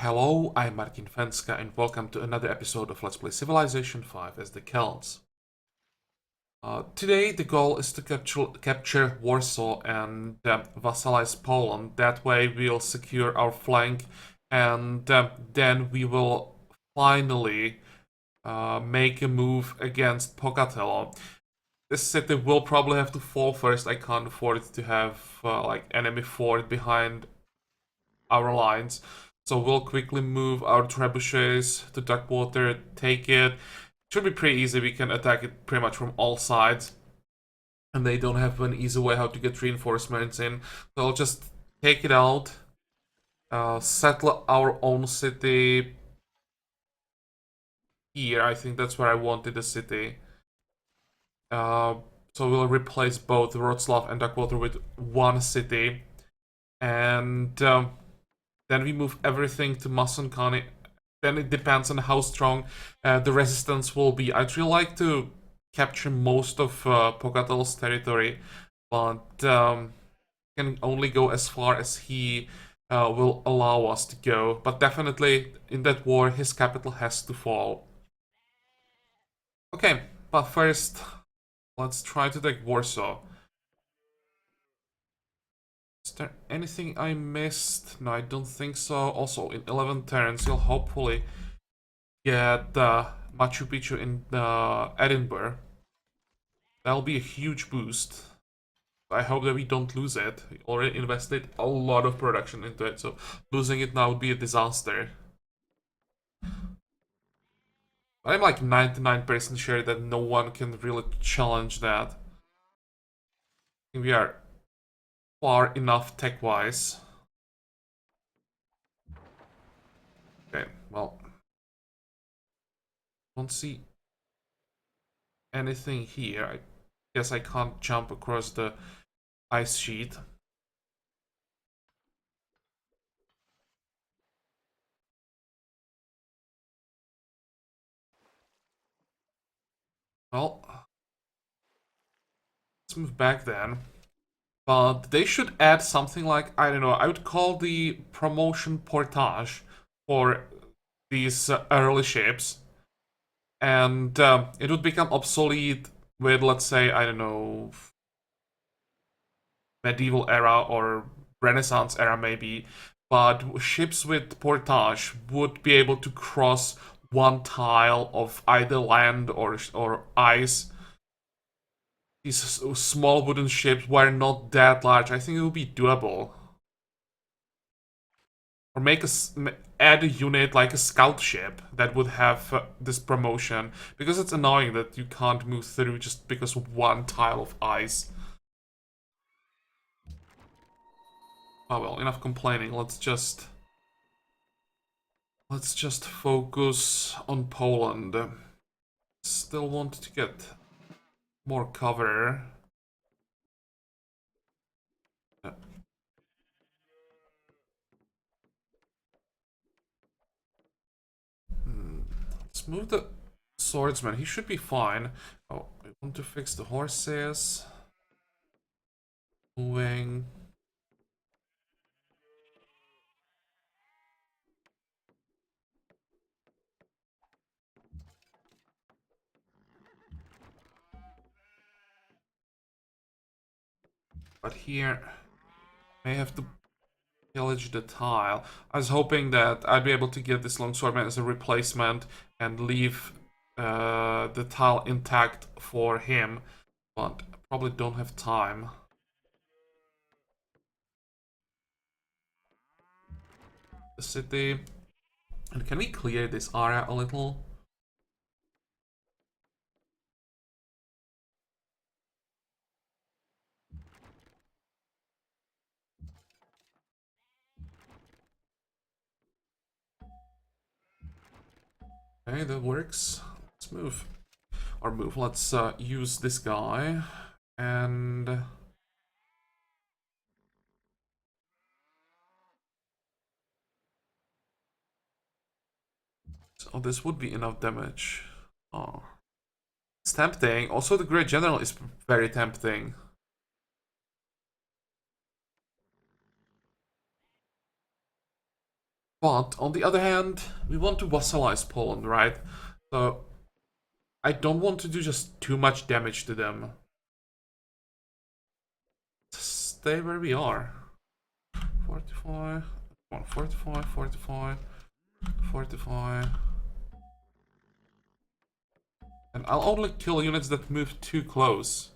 Hello, I'm Martin Fencka and welcome to another episode of Let's Play Civilization 5 as the Celts. Today the goal is to capture Warsaw and vassalize Poland. That way we'll secure our flank and then we will finally make a move against Pocatello. This city will probably have to fall first. I can't afford to have enemy fort behind our lines. So we'll quickly move our trebuchets to Duckwater, take it. Should be pretty easy, we can attack it pretty much from all sides. And they don't have an easy way how to get reinforcements in. So I'll just take it out. Settle our own city here. I think that's where I wanted the city. So we'll replace both Wrocław and Duckwater with one city. And then we move everything to Masonkani. Then it depends on how strong the resistance will be. I'd really like to capture most of Pocatello's territory, but can only go as far as he will allow us to go. But definitely, in that war, his capital has to fall. Okay, but first, let's try to take Warsaw. Is there anything I missed? No, I don't think so. Also, in 11 turns, you'll hopefully get Machu Picchu in Edinburgh. That'll be a huge boost. I hope that we don't lose it. We already invested a lot of production into it, so losing it now would be a disaster. But I'm like 99% sure that no one can really challenge that. I think we are far enough tech-wise. Okay, well, don't see anything here. I guess I can't jump across the ice sheet. Well, let's move back then. But they should add something like, I don't know, I would call the promotion portage for these early ships. And it would become obsolete with, let's say, I don't know, medieval era or Renaissance era maybe. But ships with portage would be able to cross one tile of either land or ice. These small wooden ships were not that large. I think it would be doable. Or add a unit like a scout ship that would have this promotion. Because it's annoying that you can't move through just because of one tile of ice. Oh well, enough complaining. Let's just focus on Poland. Still want to get more cover. Let's move the swordsman. He should be fine. Oh, I want to fix the horses. Moving. But here, I have to pillage the tile. I was hoping that I'd be able to get this longswordman as a replacement and leave the tile intact for him, but I probably don't have time. The city. And can we clear this area a little? Okay, that works. Let's move. Or move. Let's use this guy. And... so this would be enough damage. Oh. It's tempting. Also, the Great General is very tempting. But on the other hand, we want to vassalize Poland, right? So I don't want to do just too much damage to them. Stay where we are. 45, 45, 45, 45. And I'll only kill units that move too close.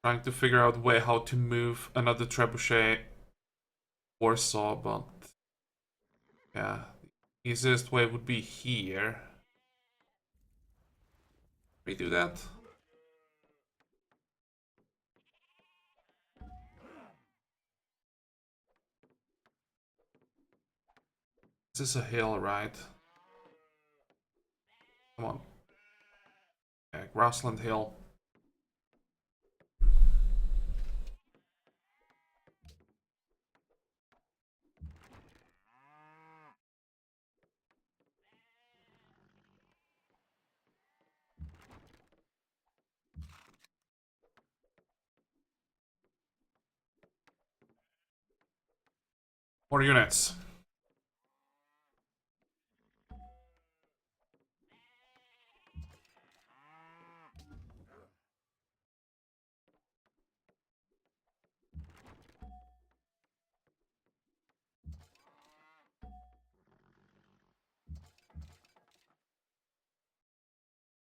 Trying to figure out a way how to move another trebuchet Warsaw, but yeah, the easiest way would be here. Redo that. This is a hill, right? Come on. Yeah, Grassland Hill. More units.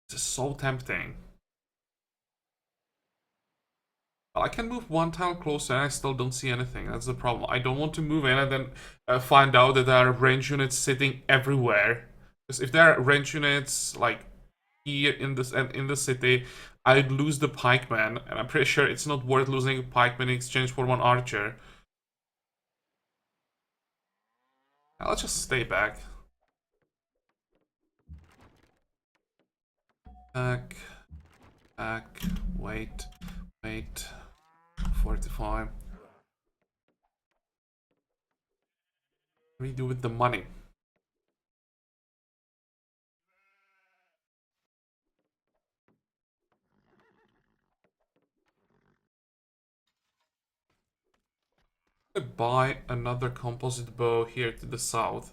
This is so tempting. Well, I can move one tile closer and I still don't see anything. That's the problem. I don't want to move in and then find out that there are range units sitting everywhere. Because if there are range units like here in this and in the city, I'd lose the pikeman, and I'm pretty sure it's not worth losing a pikeman in exchange for one archer. I'll just stay back. Back. Back. Wait. Wait. 45. What do we do with the money? Could buy another composite bow here to the south.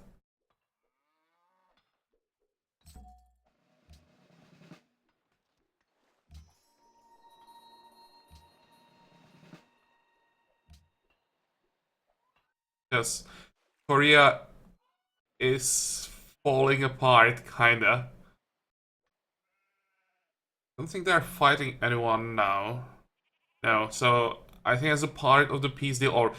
Yes, Korea is falling apart, kinda. I don't think they're fighting anyone now. No, so I think as a part of the peace deal, or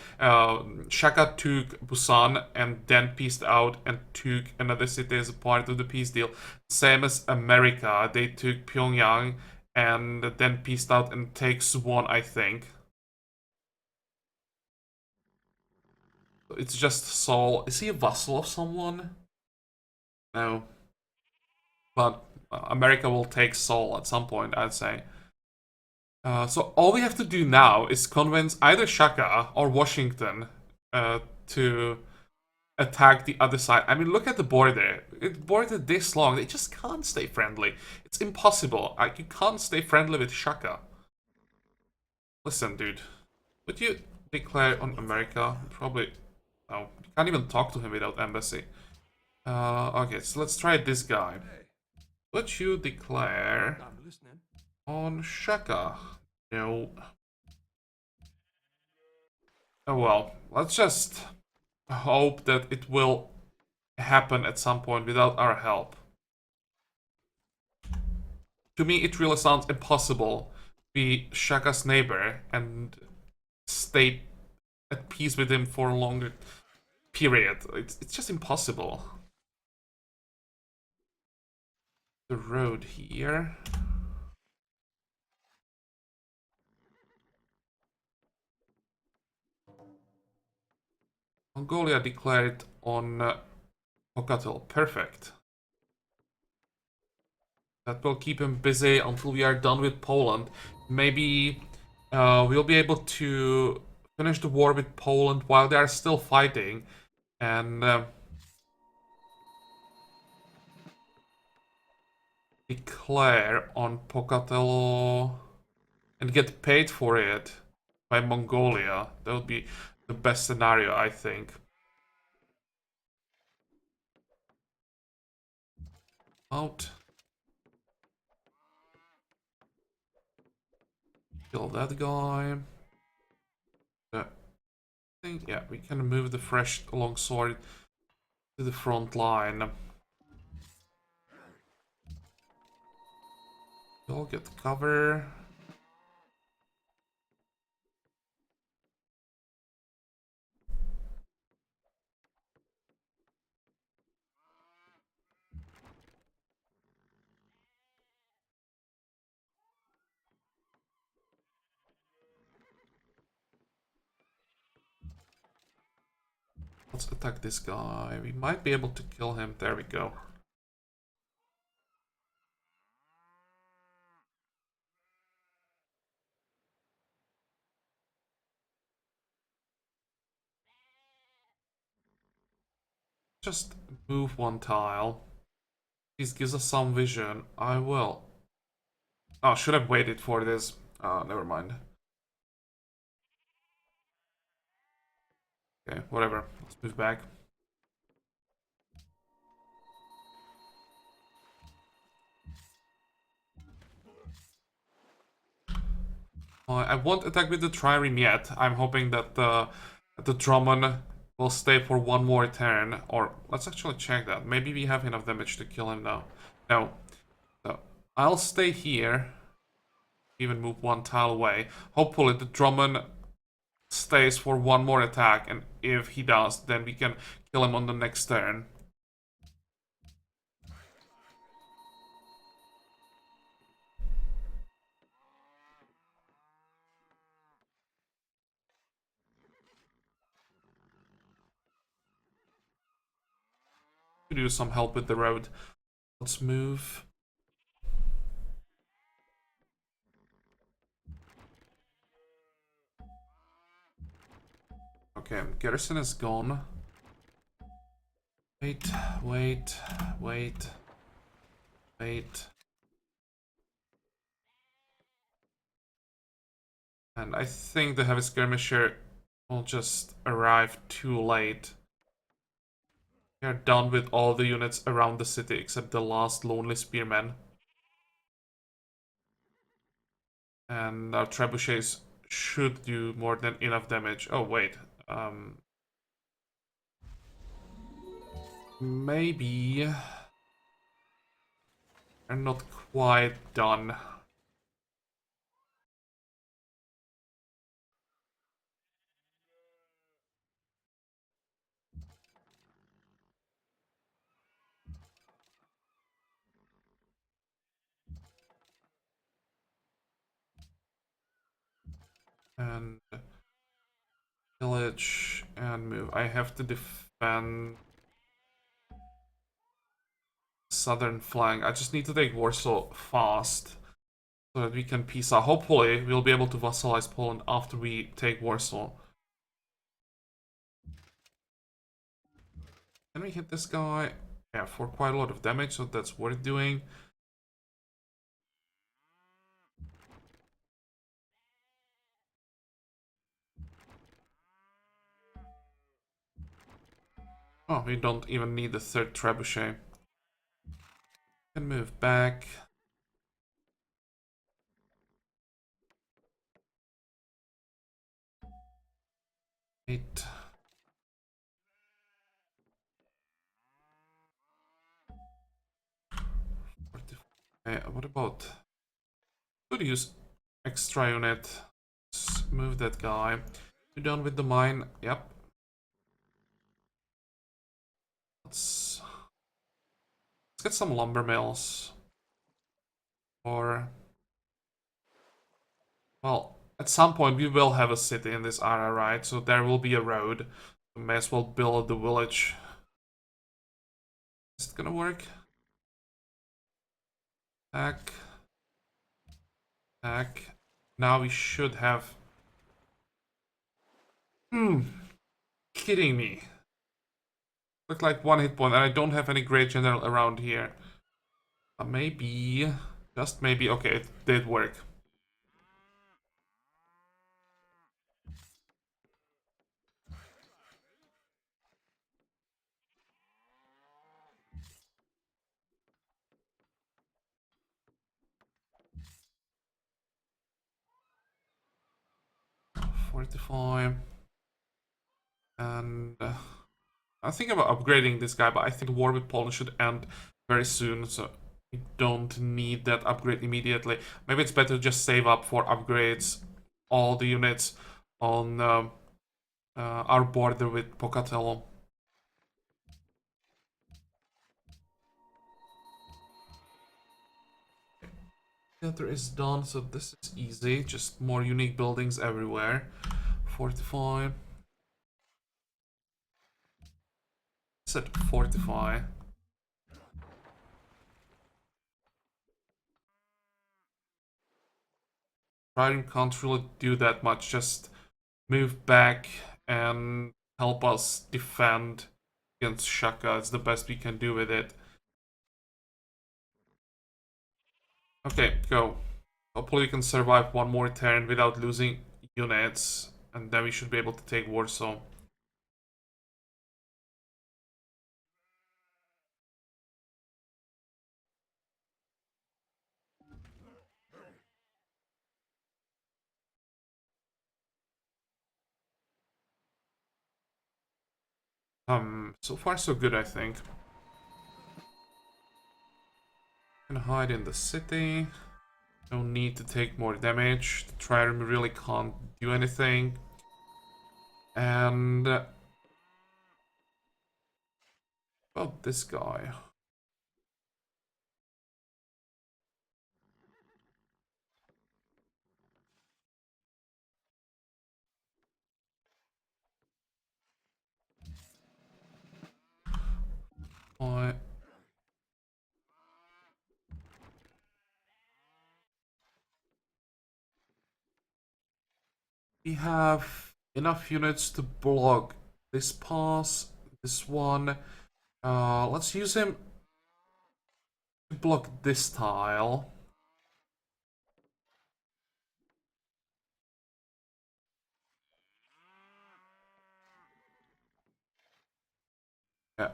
Shaka took Busan and then peaced out and took another city as a part of the peace deal. Same as America, they took Pyongyang and then peaced out and take Suwon, I think. It's just Seoul. Is he a vassal of someone? No. But America will take Seoul at some point, I'd say. So all we have to do now is convince either Shaka or Washington to attack the other side. I mean, look at the border. It's border this long. They just can't stay friendly. It's impossible. You can't stay friendly with Shaka. Listen, dude. Would you declare on America? Probably. No. You can't even talk to him without embassy. Okay, so let's try this guy. Would you declare on Shaka? No. Oh well, let's just hope that it will happen at some point without our help. To me, it really sounds impossible to be Shaka's neighbor and stay at peace with him for a longer period. It's just impossible. The road here. Mongolia declared on Kokatel. Perfect. That will keep him busy until we are done with Poland. Maybe we'll be able to finish the war with Poland while they are still fighting. And declare on Pocatello and get paid for it by Mongolia. That would be the best scenario, I think. Out. Kill that guy. I think, yeah, we can move the fresh longsword to the front line. We'll get cover. Let's attack this guy. We might be able to kill him. There we go. Just move one tile. This gives us some vision. I will. Oh, should have waited for this. Never mind. Okay, whatever. Let's move back. I won't attack with the trireme yet. I'm hoping that the Drummond will stay for one more turn. Or let's actually check that. Maybe we have enough damage to kill him now. No. So I'll stay here. Even move one tile away. Hopefully the Drummond stays for one more attack, and if he does, then we can kill him on the next turn. Could use some help with the road. Let's move. Okay, garrison is gone. Wait, wait, wait, wait. And I think the heavy skirmisher will just arrive too late. We are done with all the units around the city except the last lonely spearman. And our trebuchets should do more than enough damage. Oh, wait. Maybe they're not quite done. And village and move. I have to defend southern flank. I just need to take Warsaw fast so that we can peace out. Hopefully, we'll be able to vassalize Poland after we take Warsaw. Can we hit this guy? Yeah, for quite a lot of damage, so that's worth doing. Oh, we don't even need the third trebuchet. Can move back. Eight. What about... Could use extra unit. Let's move that guy. You done with the mine? Yep. Let's get some lumber mills. Or... Well, at some point we will have a city in this area, right? So there will be a road. We may as well build the village. Is it gonna work? Attack. Attack. Now we should have... Kidding me. Look like one hit point, and I don't have any great general around here. Maybe... Just maybe. Okay, it did work. Fortify. And I think about upgrading this guy, but I think war with Poland should end very soon, so we don't need that upgrade immediately. Maybe it's better to just save up for upgrades, all the units on our border with Pocatello. Theater is done, so this is easy. Just more unique buildings everywhere. Fortify. Set fortify. Trident can't really do that much. Just move back and help us defend against Shaka. It's the best we can do with it. Okay, go. Hopefully we can survive one more turn without losing units, and then we should be able to take Warsaw. So far so good, I think. Can hide in the city. No need to take more damage. The Trireme really can't do anything. And oh, this guy. Why? We have enough units to block this pass, this one. Let's use him to block this tile. Yeah.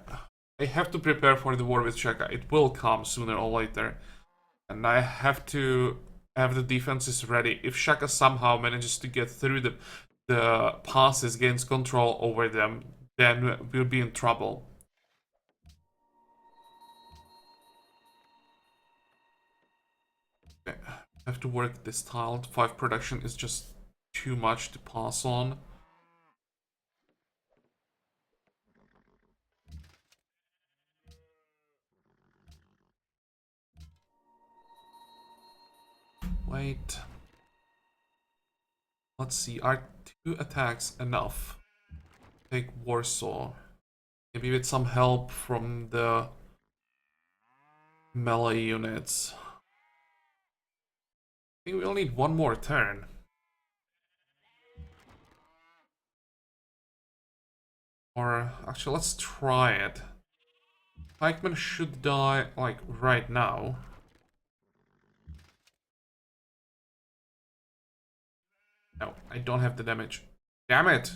I have to prepare for the war with Czechia. It will come sooner or later. And I have to have the defenses ready. If Shaka somehow manages to get through the passes, gains control over them, then we'll be in trouble. Okay. I have to work this tile. 5 production is just too much to pass on. Wait. Let's see. Are 2 attacks enough? Take Warsaw. Maybe with some help from the melee units. I think we'll need one more turn. Or actually, let's try it. Pikeman should die, like, right now. No, I don't have the damage. Damn it!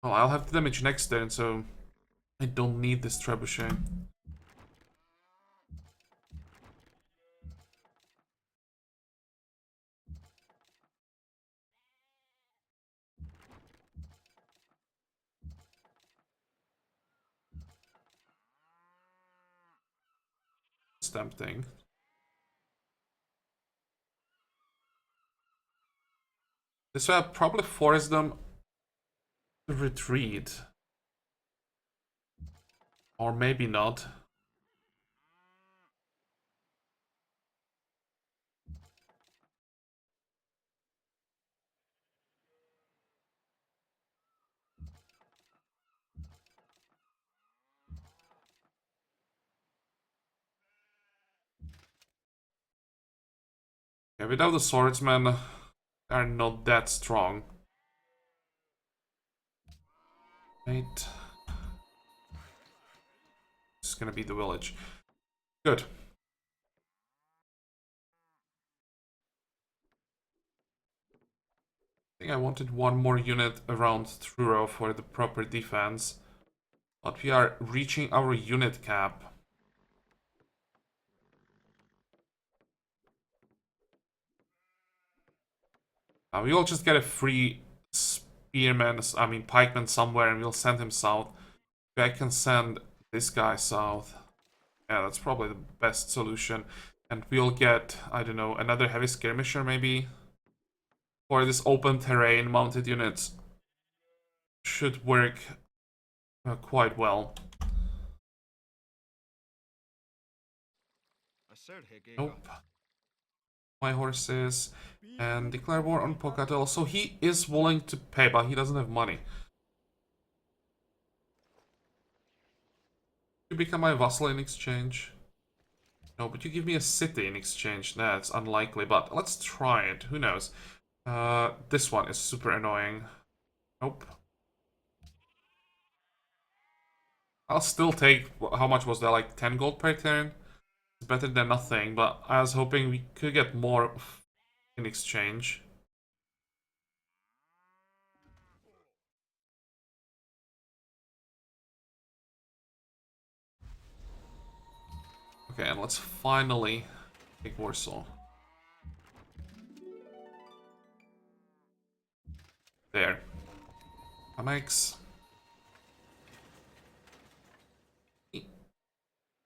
Well, I'll have the damage next turn, so I don't need this trebuchet. It's tempting. This will probably force them to retreat. Or maybe not. Yeah, without the swordsmen, they're not that strong. Right. gonna be the village. Good. I think I wanted one more unit around Truro for the proper defense. But we are reaching our unit cap. We will just get a free spearman, I mean pikeman somewhere, and we'll send him south. I can send this guy south. Yeah, that's probably the best solution. And we'll get, I don't know, another heavy skirmisher maybe? For this open terrain, mounted units should work quite well. Nope. My horses. And declare war on Pocatello. So he is willing to pay, but he doesn't have money. You become my vassal in exchange? No, but you give me a city in exchange. That's unlikely, but let's try it. Who knows? This one is super annoying. Nope. I'll still take... How much was that? Like 10 gold per turn? It's better than nothing, but I was hoping we could get more in exchange. Okay, and let's finally take Warsaw. There. That makes...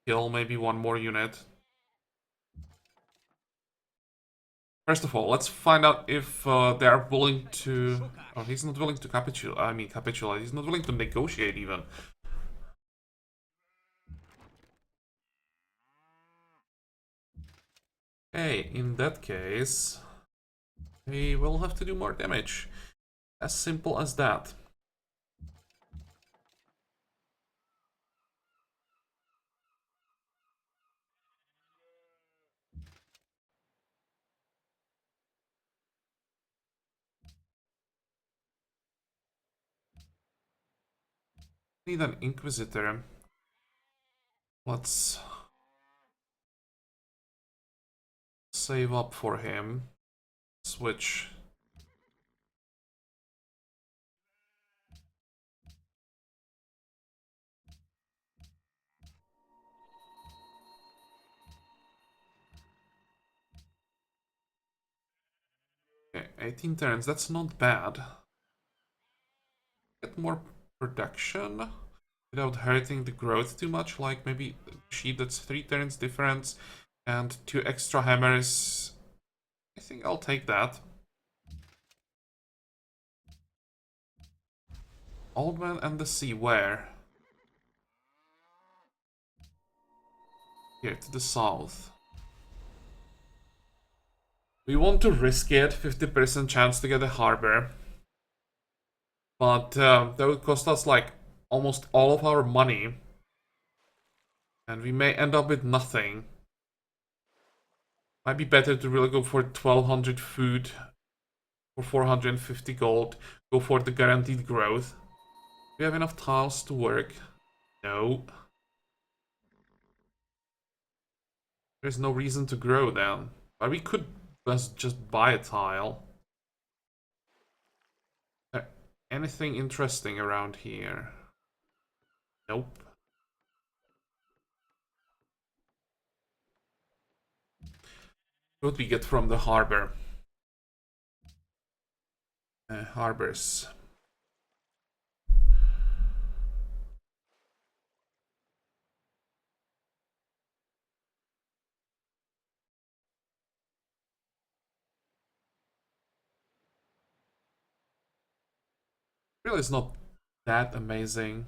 Kill maybe one more unit. First of all, let's find out if they are willing to... Oh, he's not willing to capitulate. I mean, capitulate. He's not willing to negotiate even. Okay, in that case... We will have to do more damage. As simple as that. Need an Inquisitor. Let's save up for him. Switch. Okay, 18 turns, that's not bad. Get more production without hurting the growth too much, like maybe sheep that's 3 turns difference and 2 extra hammers. I think I'll take that. Old Man and the Sea, where? Here, to the south. We want to risk it, 50% chance to get a harbor. But that would cost us like almost all of our money. And we may end up with nothing. Might be better to really go for 1200 food for 450 gold. Go for the guaranteed growth. Do we have enough tiles to work? No. There's no reason to grow then. But we could just buy a tile. Anything interesting around here? Nope. What we get from the harbor? Harbors. Really, it's not that amazing.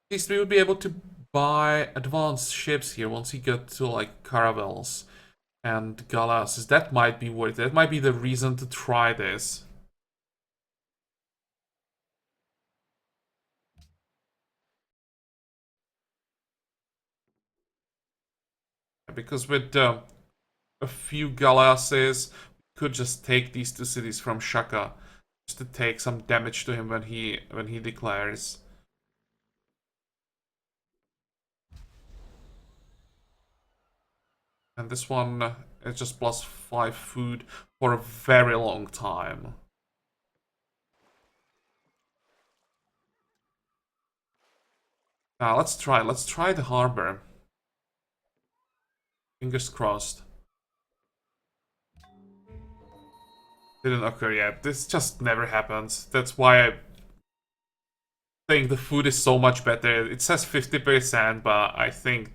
At least we would be able to buy advanced ships here once we get to like caravels and galleasses. That might be worth it. That might be the reason to try this. Because with a few galleasses, we could just take these 2 cities from Shaka, just to take some damage to him when he declares. And this one is just +5 food for a very long time. Now let's try the harbor. Fingers crossed. Didn't occur yet. This just never happens. That's why I think the food is so much better. It says 50%, but I think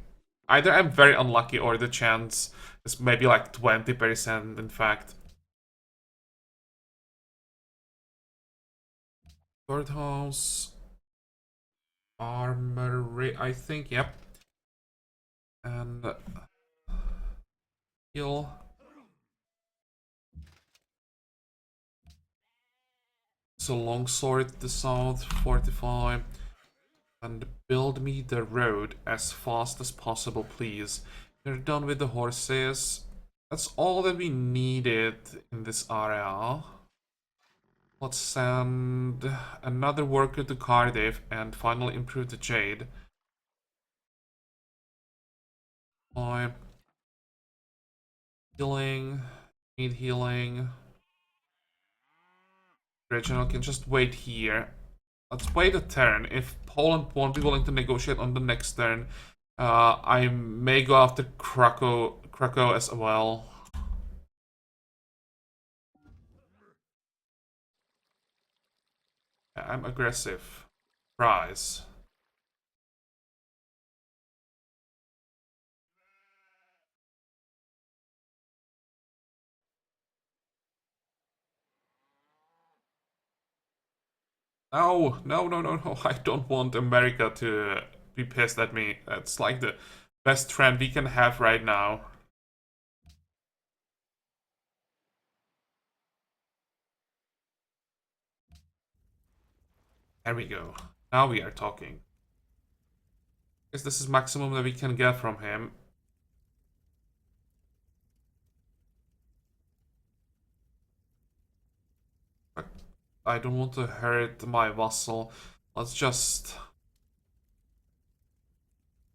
either I'm very unlucky or the chance is maybe like 20%, in fact. Courthouse. Armory, I think, yep. And heal. So longsword to the south, fortify. And build me the road as fast as possible, please. We're done with the horses. That's all that we needed in this area. Let's send another worker to Cardiff and finally improve the Jade. Fine. Healing. Need healing. Reginald can just wait here. Let's wait a turn. If Poland won't be willing to negotiate on the next turn, I may go after Krakow as well. I'm aggressive. Prize. No, no, no, no, no. I don't want America to be pissed at me. That's like the best friend we can have right now. There we go. Now we are talking. Guess this is maximum that we can get from him. But I don't want to hurt my vassal. Let's just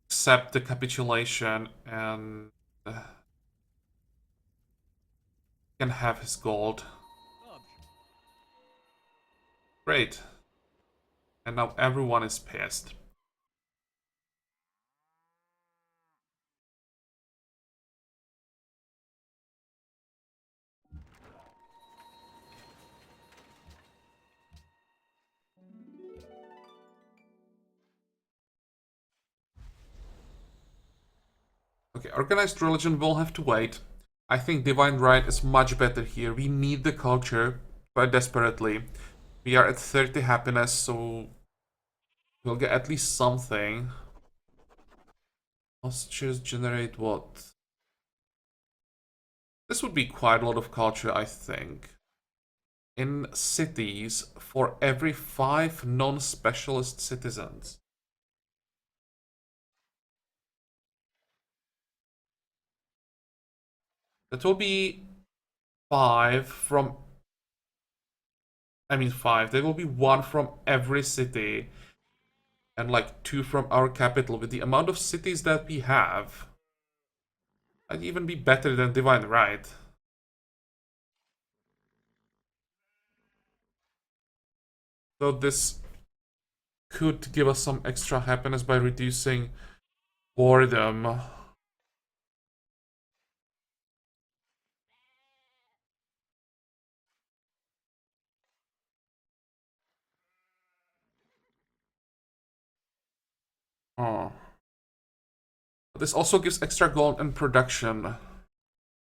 accept the capitulation and can have his gold. Great. And now everyone is pissed. Okay, organized religion will have to wait. I think divine right is much better here. We need the culture quite desperately. We are at 30 happiness, so we'll get at least something. Let's just generate what? This would be quite a lot of culture, I think. In cities, for every 5 non-specialist citizens. That will be 5 from... I mean 5. There will be 1 from every city. And like 2 from our capital. With the amount of cities that we have, I'd even be better than Divine Right. So this could give us some extra happiness by reducing boredom. Oh. This also gives extra gold and production.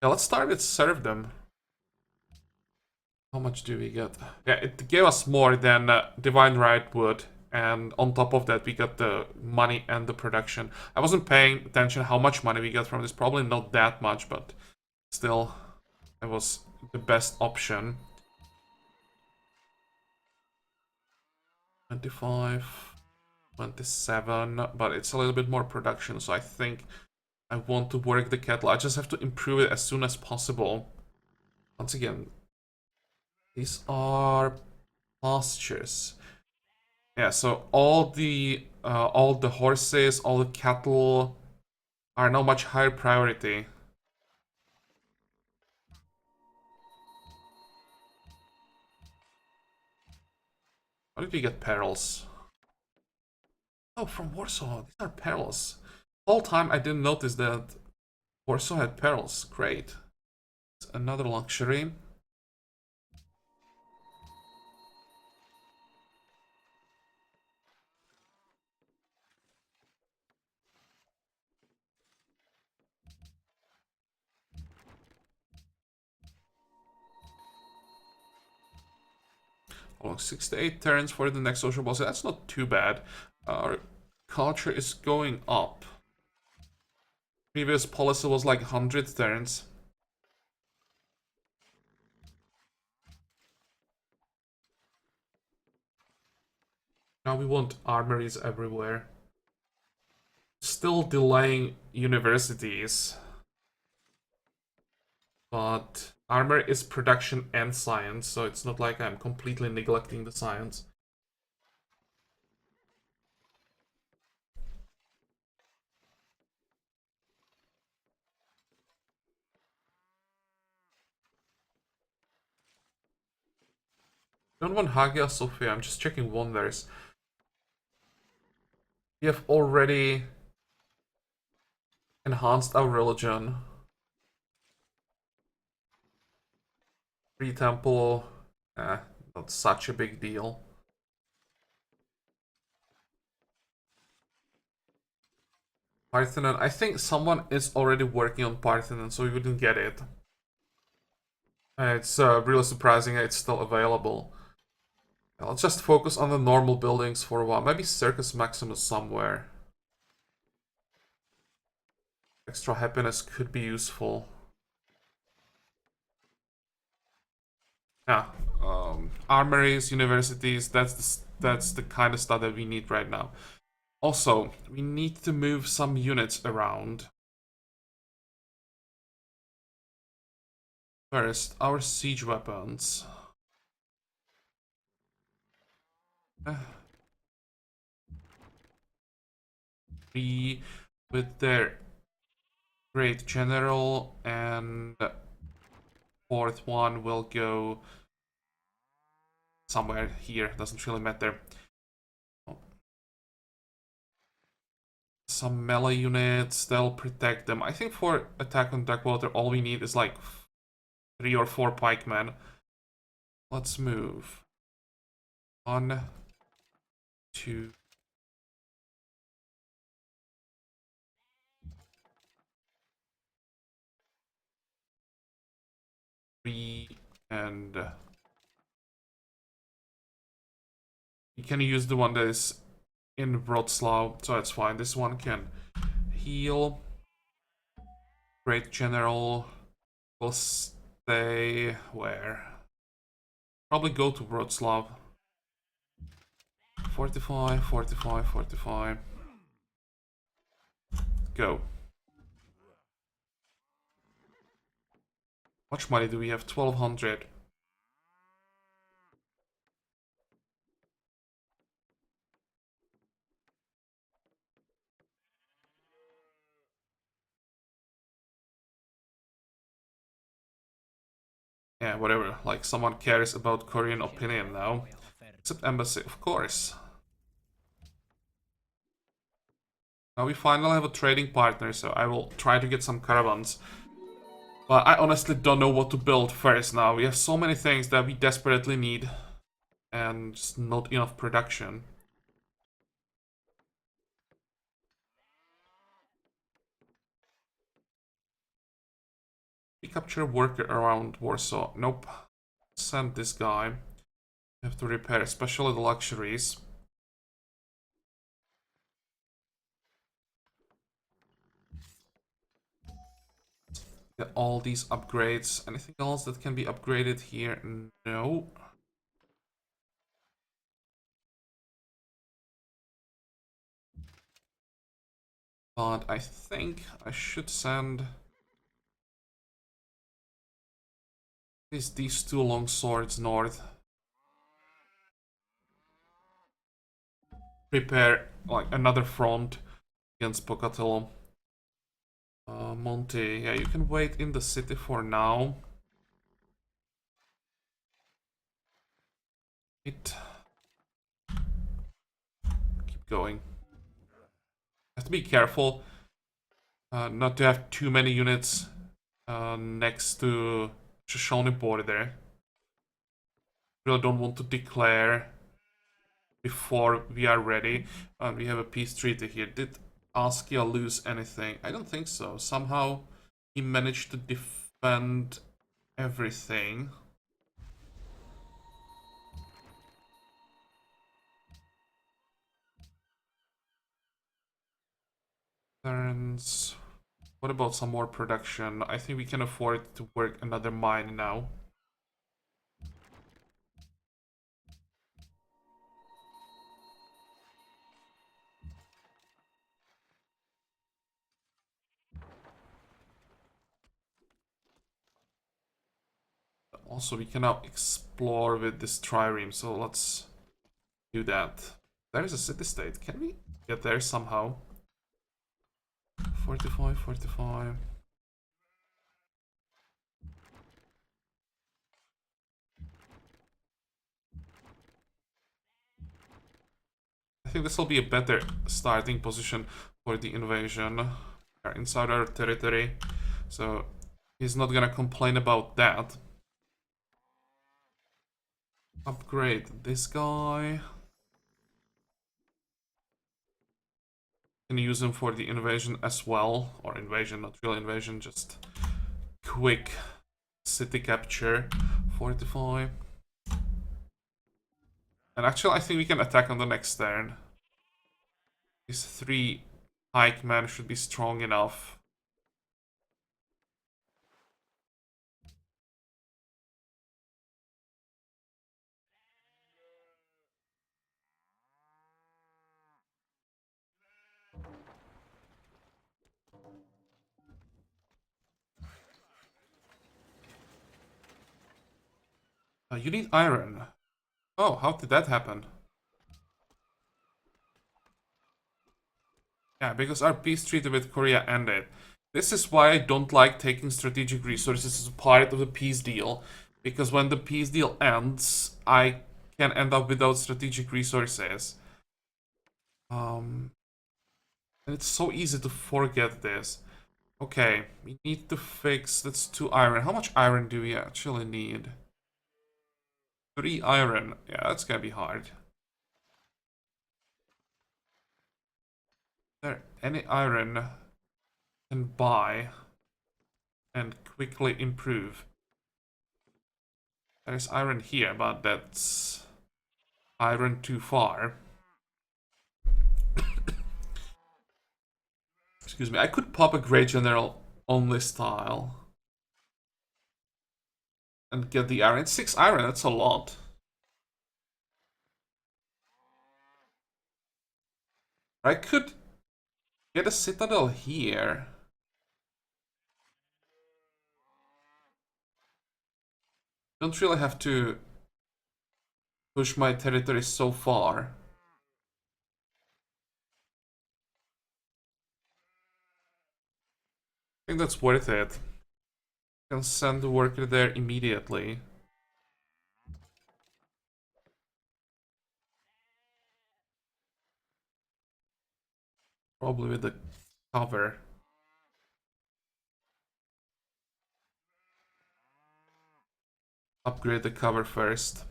Yeah, let's start with serfdom. How much do we get? Yeah, it gave us more than Divine Right would. And on top of that, we got the money and the production. I wasn't paying attention how much money we got from this. Probably not that much, but still, it was the best option. 25, 27, but it's a little bit more production, so I think I want to work the cattle. I just have to improve it as soon as possible. Once again, these are pastures. Yeah, so all the horses, all the cattle are now much higher priority. How did we get perils? Oh, from Warsaw. These are perils. Whole time I didn't notice that Warsaw had perils. Great. It's another luxury. Oh, 68 turns for the next social boss. That's not too bad. Our culture is going up. Previous policy was like 100 turns. Now we want armories everywhere. Still delaying universities. But armor is production and science, so it's not like I'm completely neglecting the science. Don't want Hagia Sophia, I'm just checking wonders. We have already enhanced our religion. Free temple, not such a big deal. Parthenon, I think someone is already working on Parthenon, so we wouldn't get it. It's really surprising it's still available. Let's just focus on the normal buildings for a while. Maybe Circus Maximus somewhere. Extra happiness could be useful. Yeah, armories, universities, that's the kind of stuff that we need right now. Also, we need to move some units around. First, our siege weapons. Three with their great general, and fourth one will go somewhere here, doesn't really matter. Some melee units, they'll protect them. I think for attack on Duckwater, all we need is like 3 or 4 pikemen. Let's move. 1, 2. 3, and you can use the one that is in Wroclaw, so that's fine. This one can heal. Great General will stay where? Probably go to Wroclaw. 45, 45, 45. Go. How much money do we have? 1200. Yeah, whatever. Like, someone cares about Korean opinion now. Except embassy, of course. Now we finally have a trading partner, so I will try to get some caravans. But I honestly don't know what to build first now. We have so many things that we desperately need. And just not enough production. We capture a worker around Warsaw. Nope. Send this guy. We have to repair, especially the luxuries. Get all these upgrades. Anything else that can be upgraded here? No. But I think I should send these 2 long swords north. Prepare like another front against Pocatello. Monty, yeah, you can wait in the city for now. going. Have to be careful not to have too many units next to Shoshone border. Really don't want to declare before we are ready. We have a peace treaty here. Did Askia lose anything? I don't think so. Somehow he managed to defend everything. Turns. What about some more production? I think we can afford to work another mine now. Also, we can now explore with this trireme, so let's do that. There is a city-state. Can we get there somehow? 45, 45. I think this will be a better starting position for the invasion. They're inside our territory, so he's not gonna complain about that. Upgrade this guy. Can use him for the invasion as well. Or invasion, not real invasion, just quick city capture. 45. And actually, I think we can attack on the next turn. These 3 pikemen should be strong enough. You need iron. Oh, how did that happen? Yeah, because our peace treaty with Korea ended. This is why I don't like taking strategic resources as part of the peace deal. Because when the peace deal ends, I can end up without strategic resources. And it's so easy to forget this. Okay, we need to fix... That's 2 iron. How much iron do we actually need? 3 iron. Yeah, that's gonna be hard. Is there any iron can buy and quickly improve? There's iron here, but that's iron too far. Excuse me, I could pop a Great General on this tile. And get the iron. It's 6 iron, that's a lot. I could get a citadel here. Don't really have to push my territory so far. I think that's worth it. Can send the worker there immediately. Probably with the cover. Upgrade the cover first.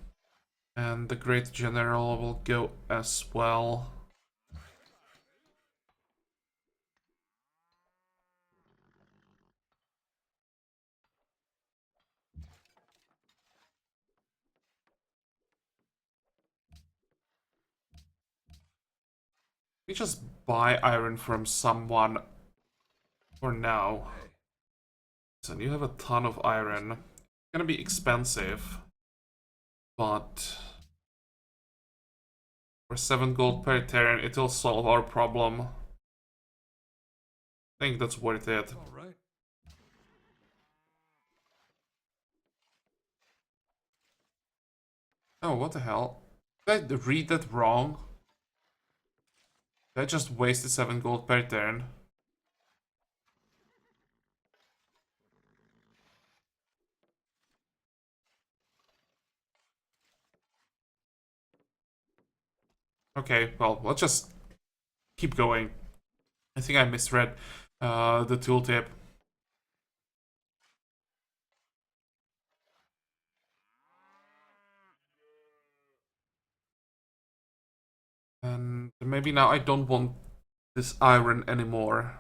And the Great General will go as well. We just buy iron from someone for now. So you have a ton of iron. It's gonna be expensive. But for 7 gold per turn, it'll solve our problem. I think that's worth it. Alright. Oh, what the hell? Did I read that wrong? Did I just wasted 7 gold per turn? Okay, well, let's just keep going. I think I misread the tooltip. And maybe now I don't want this iron anymore.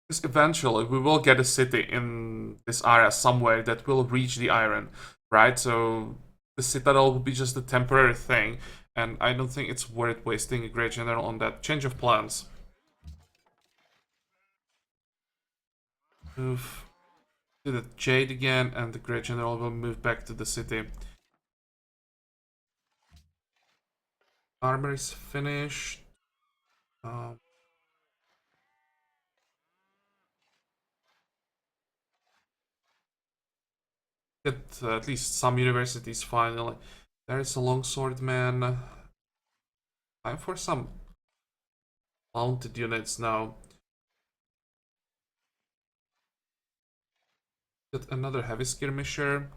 Because eventually we will get a city in this area somewhere that will reach the iron, right? So the citadel will be just a temporary thing, and I don't think it's worth wasting a great general on that. Change of plans. Move to the Jade again, and the great general will move back to the city. Armor is finished. Get at least some universities finally. There is a longsword man. Time for some mounted units now. Get another heavy skirmisher.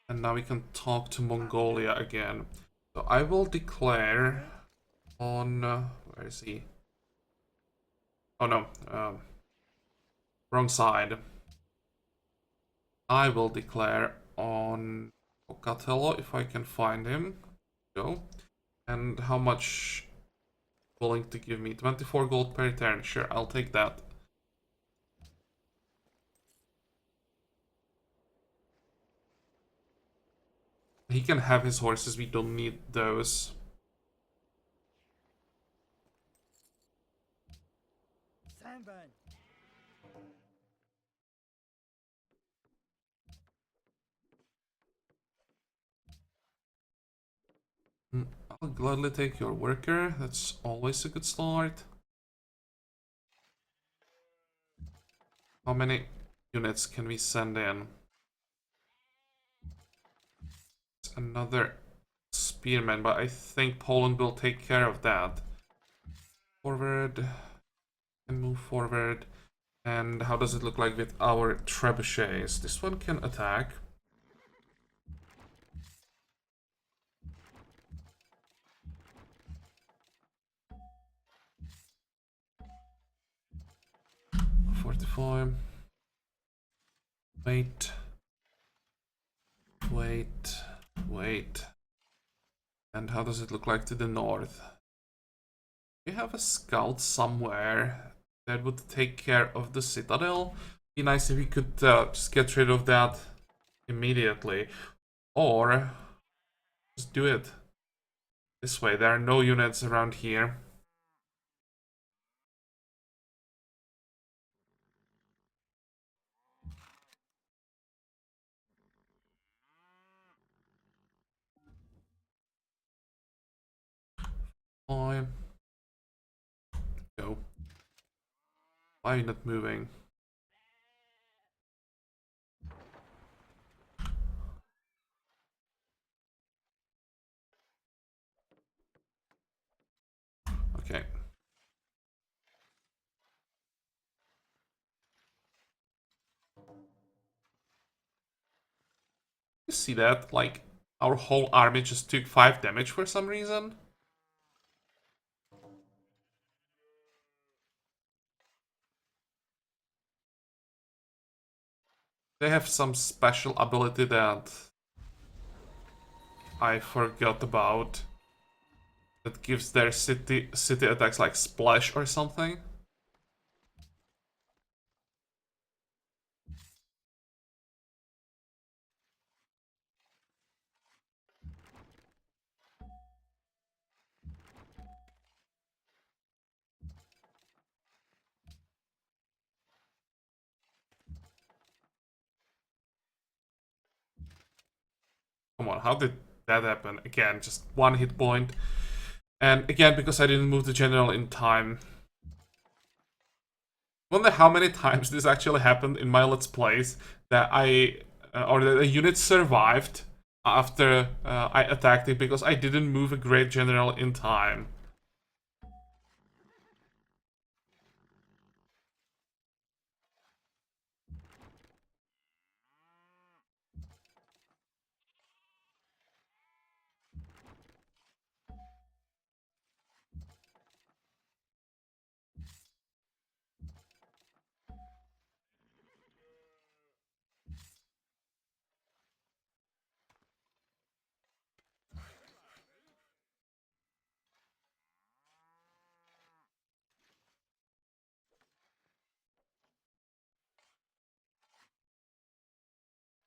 And now we can talk to Mongolia again. So I will declare on... where is he? Oh no, wrong side. I will declare on Pocatello if I can find him. Go. And how much willing to give me? 24 gold per turn. Sure, I'll take that. He can have his horses, we don't need those. I'll gladly take your worker, that's always a good start. How many units can we send in? It's another spearman, but I think Poland will take care of that. Forward, and move forward. And how does it look like with our trebuchets? This one can attack. Fortify. Wait. Wait. Wait. And how does it look like to the north? We have a scout somewhere that would take care of the citadel. Be nice if we could just get rid of that immediately. Or just do it this way. There are no units around here. Fine. Go. Why are you not moving? Okay. You see that? Like, our whole army just took 5 damage for some reason. They have some special ability that I forgot about. That gives their city attacks like splash or something. Come on, how did that happen? Again, just 1 hit point. And again, because I didn't move the general in time. I wonder how many times this actually happened in my Let's Plays that or that a unit survived after I attacked it because I didn't move a great general in time.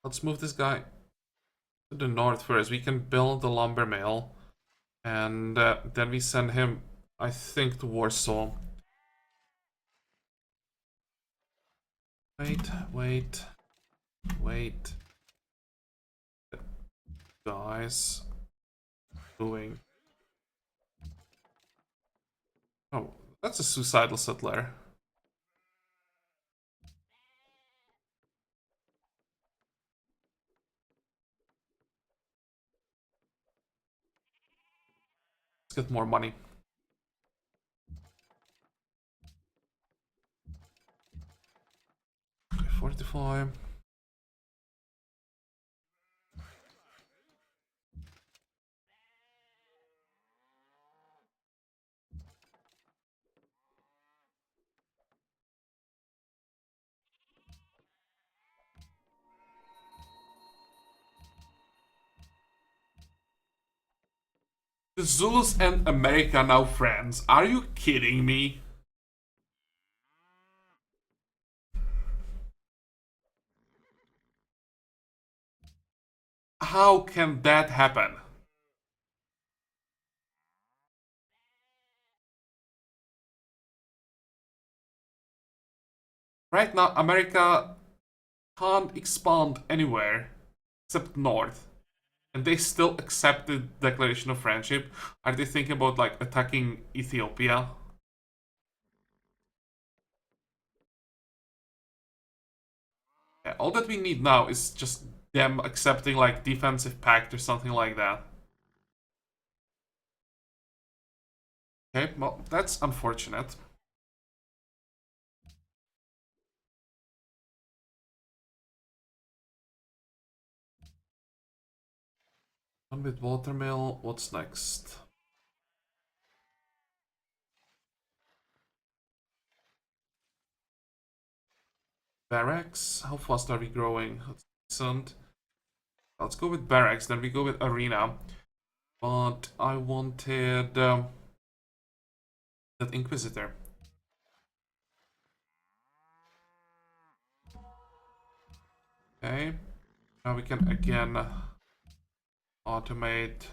Let's move this guy to the north first. We can build the lumber mill, and then we send him, I think, to Warsaw. Wait. Guys, doing. Oh, that's a suicidal settler. Let's get more money. Okay, 45. The Zulus and America now friends. Are you kidding me? How can that happen? Right now, America can't expand anywhere except north. And they still accept the declaration of friendship. Are they thinking about like attacking Ethiopia? Yeah, all that we need now is just them accepting like defensive pact or something like that. Okay, well, that's unfortunate. One with watermill. What's next? Barracks. How fast are we growing? That's decent. Let's go with barracks. Then we go with arena. But I wanted that inquisitor. Okay. Now we can again automate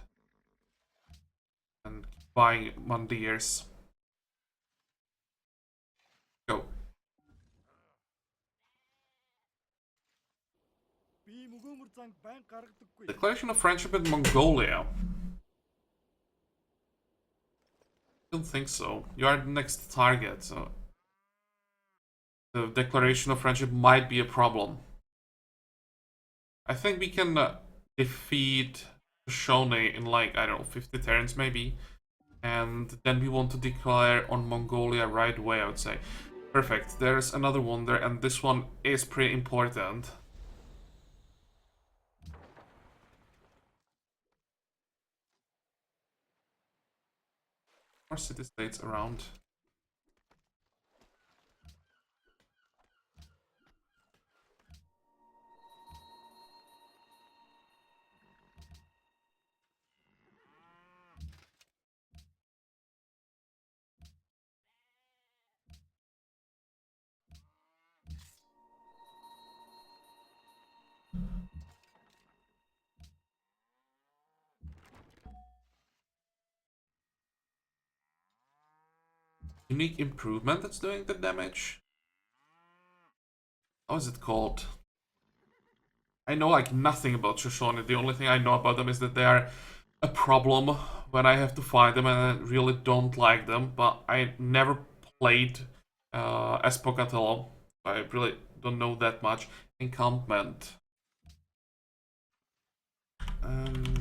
and keep buying Mandirs. Go. Declaration of friendship with Mongolia. Don't think so. You are the next target, so the declaration of friendship might be a problem. I think we can defeat Shone in like, I don't know, 50 turns maybe. And then we want to declare on Mongolia right away, I would say. Perfect. There's another one there, and this one is pretty important. More city-states around. Unique improvement that's doing the damage. How is it called? I know like nothing about Shoshone. The only thing I know about them is that they are a problem when I have to find them, and I really don't like them. But I never played as Pocatello. I really don't know that much. Encampment. Comment.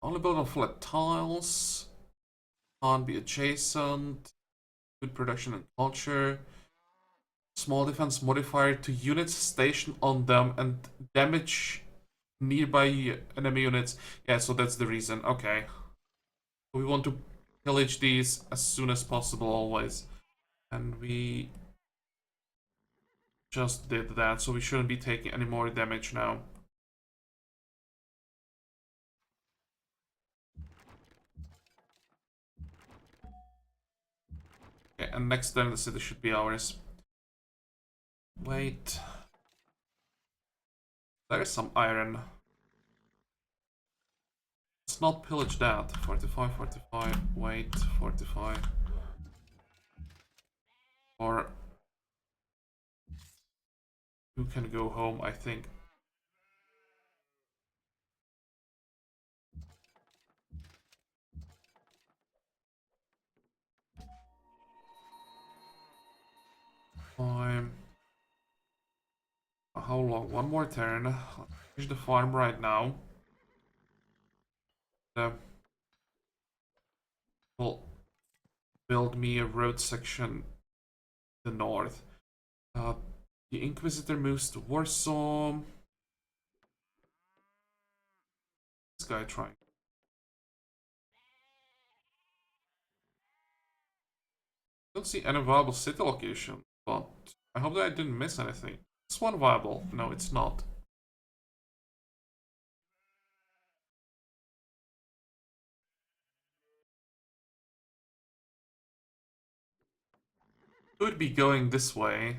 Only build on flat tiles. Can't be adjacent. Good production and culture. Small defense modifier to units stationed on them and damage nearby enemy units. Yeah, so that's the reason. Okay. We want to pillage these as soon as possible always. And we just did that, so we shouldn't be taking any more damage now. Okay, and next turn the city should be ours. Wait. There is some iron. Let's not pillage that. 45, 45, wait, 45. Or you can go home, I think. Time. How long? One more turn. Finish the farm right now. Will build me a road section to the north. The Inquisitor moves to Warsaw. This guy trying. Don't see any viable city location, but I hope that I didn't miss anything. Is one viable? No, it's not. Could be going this way.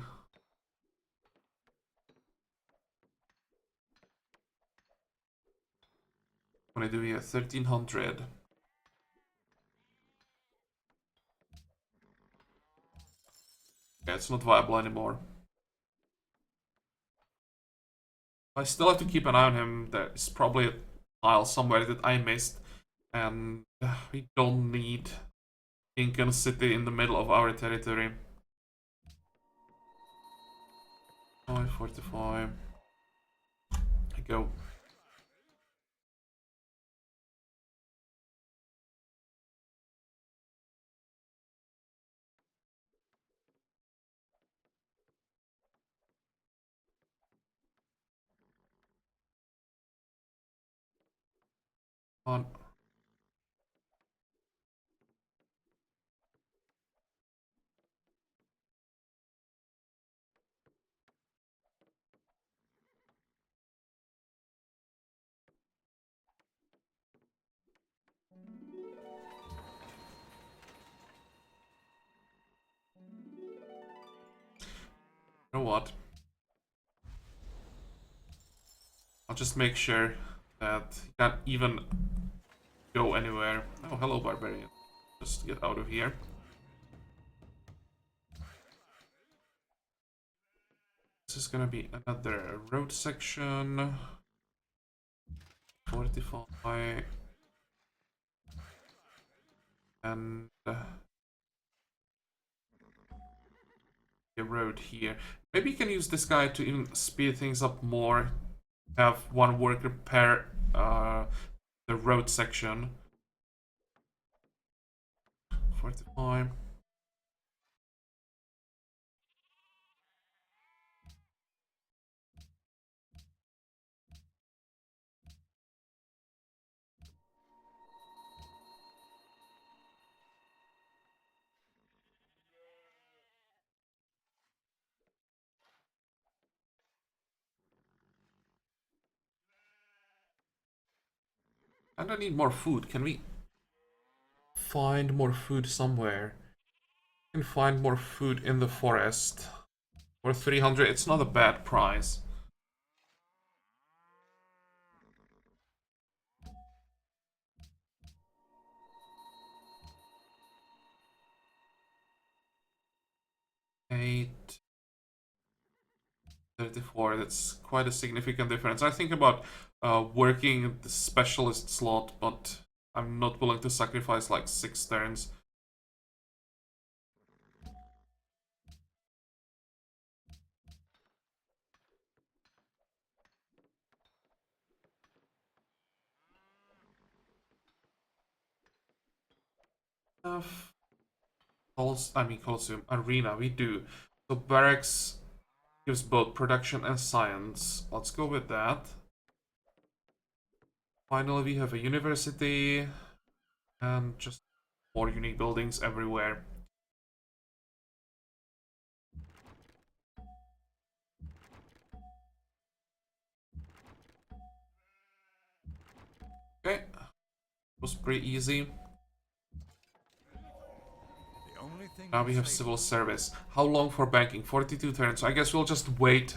When I do here, 1300. Yeah, it's not viable anymore. I still have to keep an eye on him. There's probably a tile somewhere that I missed. And we don't need Incan City in the middle of our territory. 545. I go. On. You know what? I'll just make sure that he can't even go anywhere. Oh, hello, barbarian. Just get out of here. This is gonna be another road section. 45. And the road here. Maybe you can use this guy to even speed things up more. Have one worker per the road section. 45. And I need more food. Can we find more food somewhere? We can find more food in the forest. For 300, it's not a bad price. Eight. 34, that's quite a significant difference. I think about working the specialist slot, but I'm not willing to sacrifice like 6 turns. Colosseum, Arena, we do. So barracks gives both production and science. Let's go with that. Finally, we have a university and just more unique buildings everywhere. Okay, was pretty easy. Now we have civil service. How long for banking? 42 turns. So I guess we'll just wait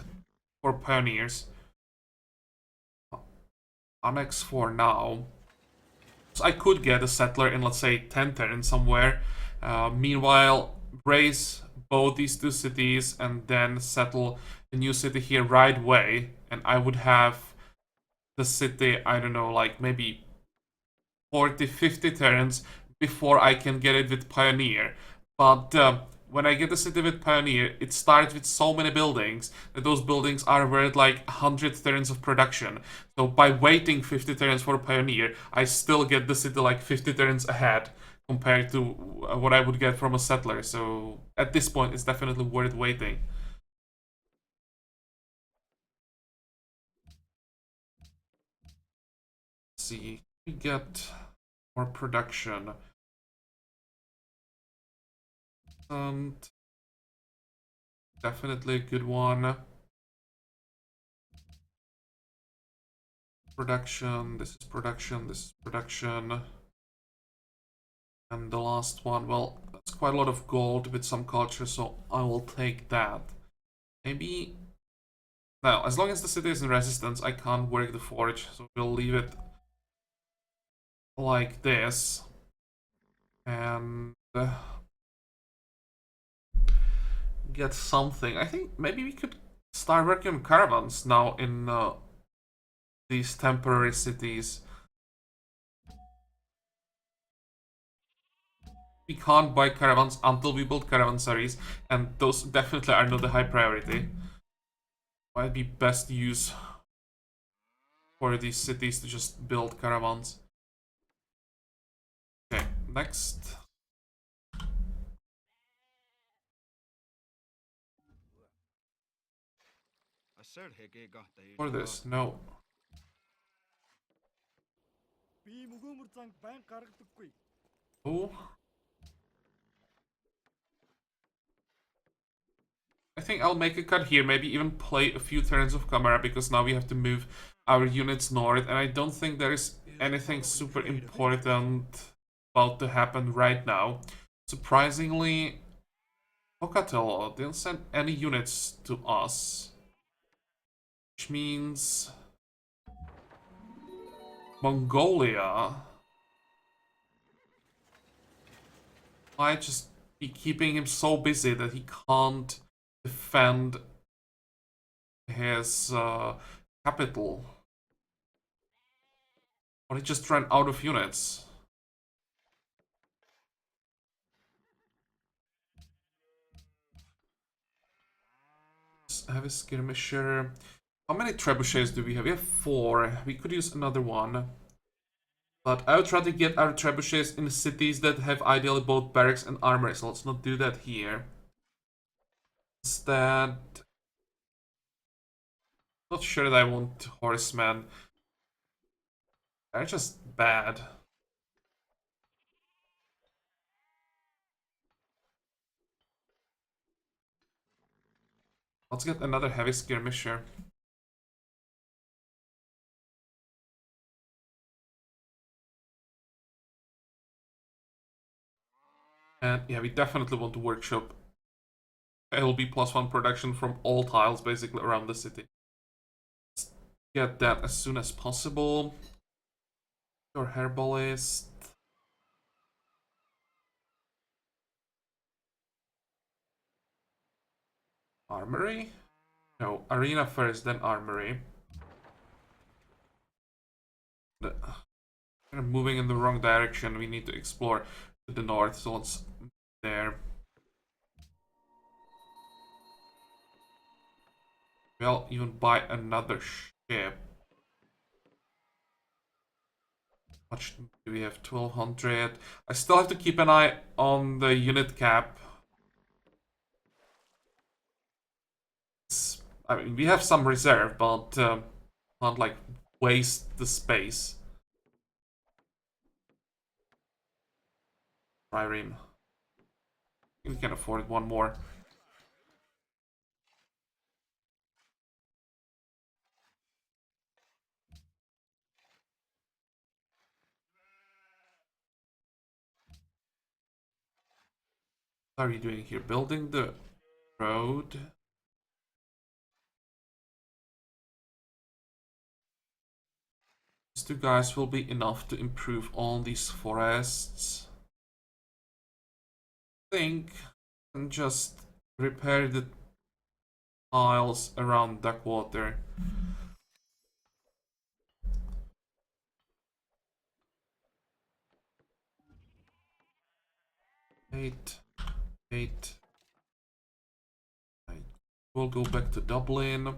for pioneers. Annex for now. So I could get a settler in, let's say, 10 turns somewhere. Meanwhile, raise both these two cities and then settle a new city here right away. And I would have the city, I don't know, like maybe 40, 50 turns before I can get it with Pioneer. But when I get the city with Pioneer, it starts with so many buildings that those buildings are worth like 100 turns of production. So by waiting 50 turns for Pioneer, I still get the city like 50 turns ahead compared to what I would get from a settler. So at this point, it's definitely worth waiting. Let's see, we get more production. And definitely a good one. Production, this is production, this is production. And the last one, well, that's quite a lot of gold with some culture, so I will take that. Maybe... Now, as long as the city is in resistance, I can't work the forge, so we'll leave it like this. And... get something. I think maybe we could start working on caravans now in these temporary cities. We can't buy caravans until we build caravansaries, and those definitely are not a high priority. Might be best use for these cities to just build caravans. Okay, next. For this, no. Oh. I think I'll make a cut here, maybe even play a few turns of camera, because now we have to move our units north, and I don't think there is anything super important about to happen right now. Surprisingly, Pocatello didn't send any units to us, which means Mongolia might just be keeping him so busy that he can't defend his capital. Or he just ran out of units. Let's have a skirmisher. How many trebuchets do we have? We have 4. We could use another one. But I would try to get our trebuchets in cities that have ideally both barracks and armory. So let's not do that here. Instead... Not sure that I want horsemen. They're just bad. Let's get another heavy skirmisher. And yeah, we definitely want to workshop LB +1 production from all tiles basically around the city. Let's get that as soon as possible. Your herbalist. Armory? No, arena first, then armory. We're moving in the wrong direction. We need to explore to the north, so let's move there. We'll even buy another ship. much do we have? 1200. I still have to keep an eye on the unit cap. I mean, we have some reserve, but can't like waste the space. Trireme. We can afford one more. What are you doing here? Building the road? These two guys will be enough to improve all these forests. I think and just repair the tiles around Duckwater. 8, 8. We'll go back to Dublin.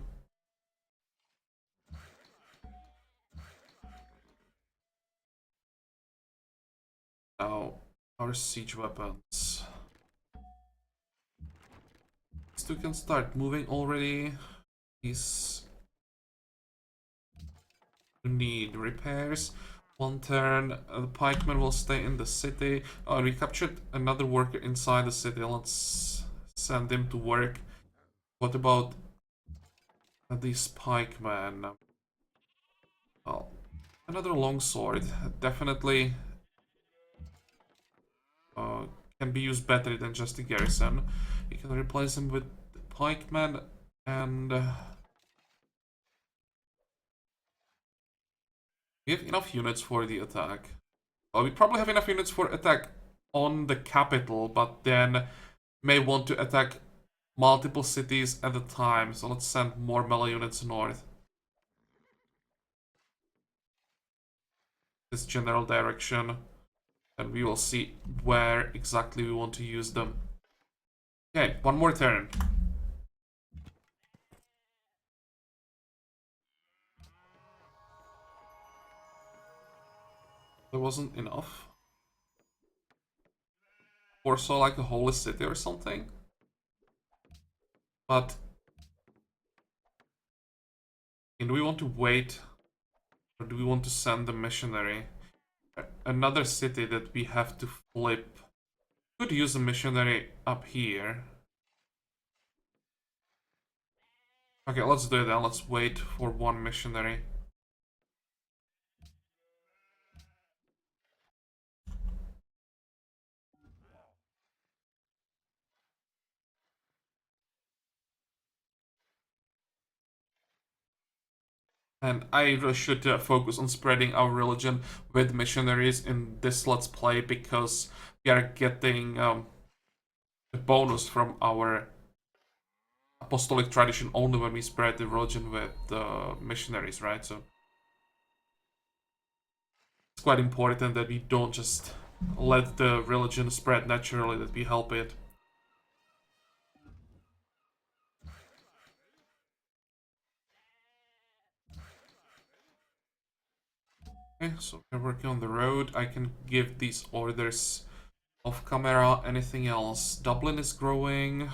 Now, our siege weapons. These two can start moving already. These need repairs. One turn, the pikemen will stay in the city. Oh, we captured another worker inside the city. Let's send him to work. What about these pikemen? Well, another longsword. Definitely can be used better than just a garrison. You can replace him with the pikemen and... we have enough units for the attack. Well, we probably have enough units for attack on the capital, but then may want to attack multiple cities at a time. So let's send more melee units north. This general direction. And we will see where exactly we want to use them. Okay, one more turn. There wasn't enough. Or so like a holy city or something. But do we want to wait? Or do we want to send the missionary? Another city that we have to flip. Could use a missionary up here. Okay, let's do it then. Let's wait for one missionary. And I really should focus on spreading our religion with missionaries in this Let's Play because we are getting a bonus from our apostolic tradition only when we spread the religion with missionaries, right? So it's quite important that we don't just let the religion spread naturally, that we help it. Okay, so we're working on the road. I can give these orders off camera. Anything else? Dublin is growing.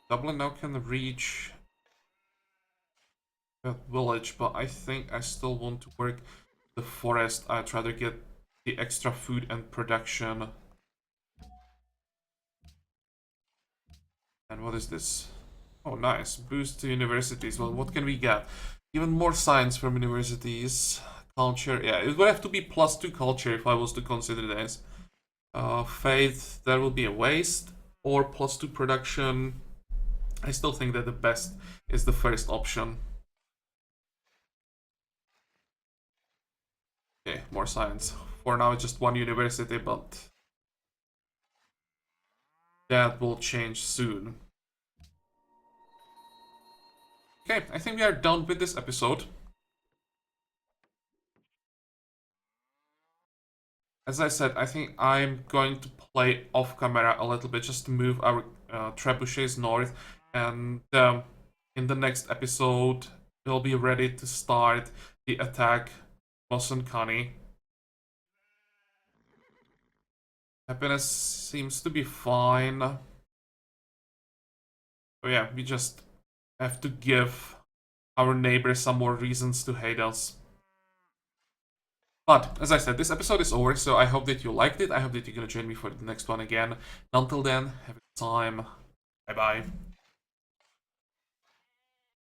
Dublin now can reach that village, but I think I still want to work the forest. I'd rather get the extra food and production. And what is this? Oh, nice. Boost to universities. Well, what can we get? Even more science from universities. Culture. Yeah, it would have to be +2 culture if I was to consider this. Faith, that will be a waste. Or +2 production. I still think that the best is the first option. Okay, more science. For now, it's just one university, but that will change soon. Okay, I think we are done with this episode. As I said, I think I'm going to play off camera a little bit just to move our trebuchets north, and in the next episode we'll be ready to start the attack Moss and Connie. Happiness seems to be fine. So yeah, we just have to give our neighbors some more reasons to hate us. But, as I said, this episode is over, so I hope that you liked it. I hope that you're gonna join me for the next one again. Until then, have a good time. Bye-bye.